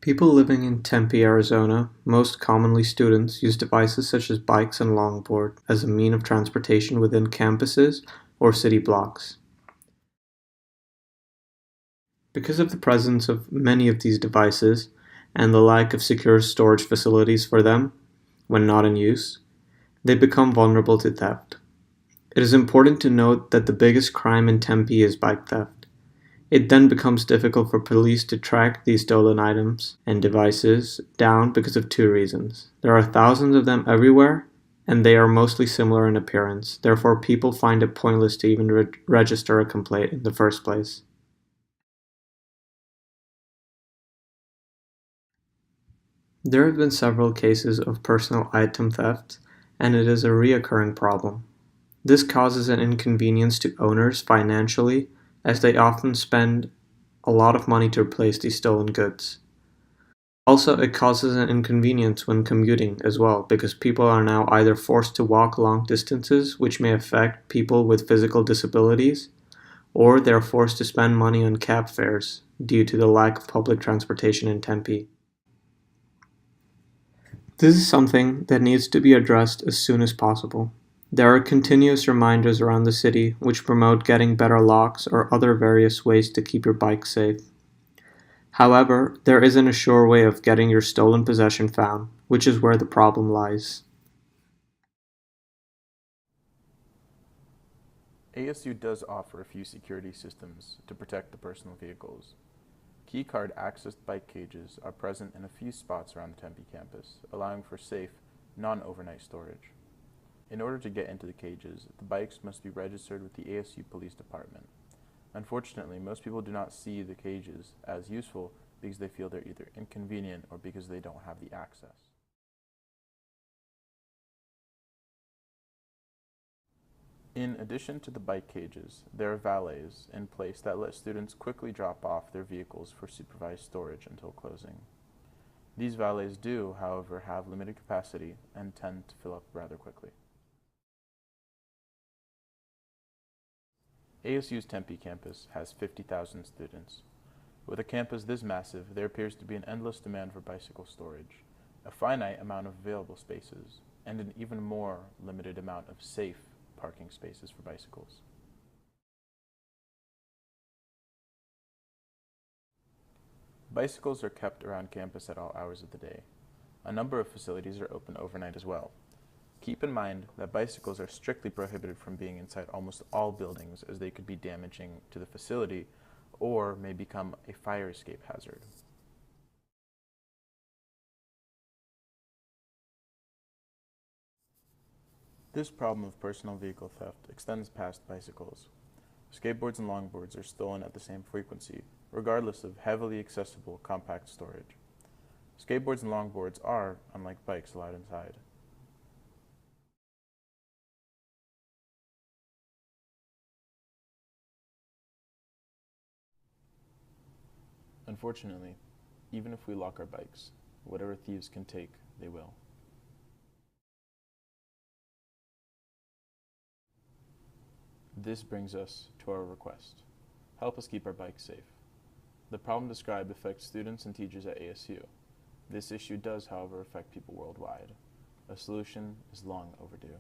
People living in Tempe, Arizona, most commonly students, use devices such as bikes and longboard as a mean of transportation within campuses or city blocks. Because of the presence of many of these devices and the lack of secure storage facilities for them when not in use, they become vulnerable to theft. It is important to note that the biggest crime in Tempe is bike theft. It then becomes difficult for police to track these stolen items and devices down because of two reasons. There are thousands of them everywhere, and they are mostly similar in appearance. Therefore, people find it pointless to even register a complaint in the first place. There have been several cases of personal item theft, and it is a recurring problem. This causes an inconvenience to owners financially, as they often spend a lot of money to replace these stolen goods. Also, it causes an inconvenience when commuting as well, because people are now either forced to walk long distances, which may affect people with physical disabilities, or they're forced to spend money on cab fares due to the lack of public transportation in Tempe. This is something that needs to be addressed as soon as possible. There are continuous reminders around the city which promote getting better locks or other various ways to keep your bike safe. However, there isn't a sure way of getting your stolen possession found, which is where the problem lies. ASU does offer a few security systems to protect the personal vehicles. Keycard accessed bike cages are present in a few spots around the Tempe campus, allowing for safe, non-overnight storage. In order to get into the cages, the bikes must be registered with the ASU Police Department. Unfortunately, most people do not see the cages as useful because they feel they're either inconvenient or because they don't have the access. In addition to the bike cages, there are valets in place that let students quickly drop off their vehicles for supervised storage until closing. These valets do, however, have limited capacity and tend to fill up rather quickly. ASU's Tempe campus has 50,000 students. With a campus this massive, there appears to be an endless demand for bicycle storage, a finite amount of available spaces, and an even more limited amount of safe parking spaces for bicycles. Bicycles are kept around campus at all hours of the day. A number of facilities are open overnight as well. Keep in mind that bicycles are strictly prohibited from being inside almost all buildings, as they could be damaging to the facility or may become a fire escape hazard. This problem of personal vehicle theft extends past bicycles. Skateboards and longboards are stolen at the same frequency, regardless of heavily accessible compact storage. Skateboards and longboards are, unlike bikes, allowed inside. Unfortunately, even if we lock our bikes, whatever thieves can take, they will. This brings us to our request. Help us keep our bikes safe. The problem described affects students and teachers at ASU. This issue does, however, affect people worldwide. A solution is long overdue.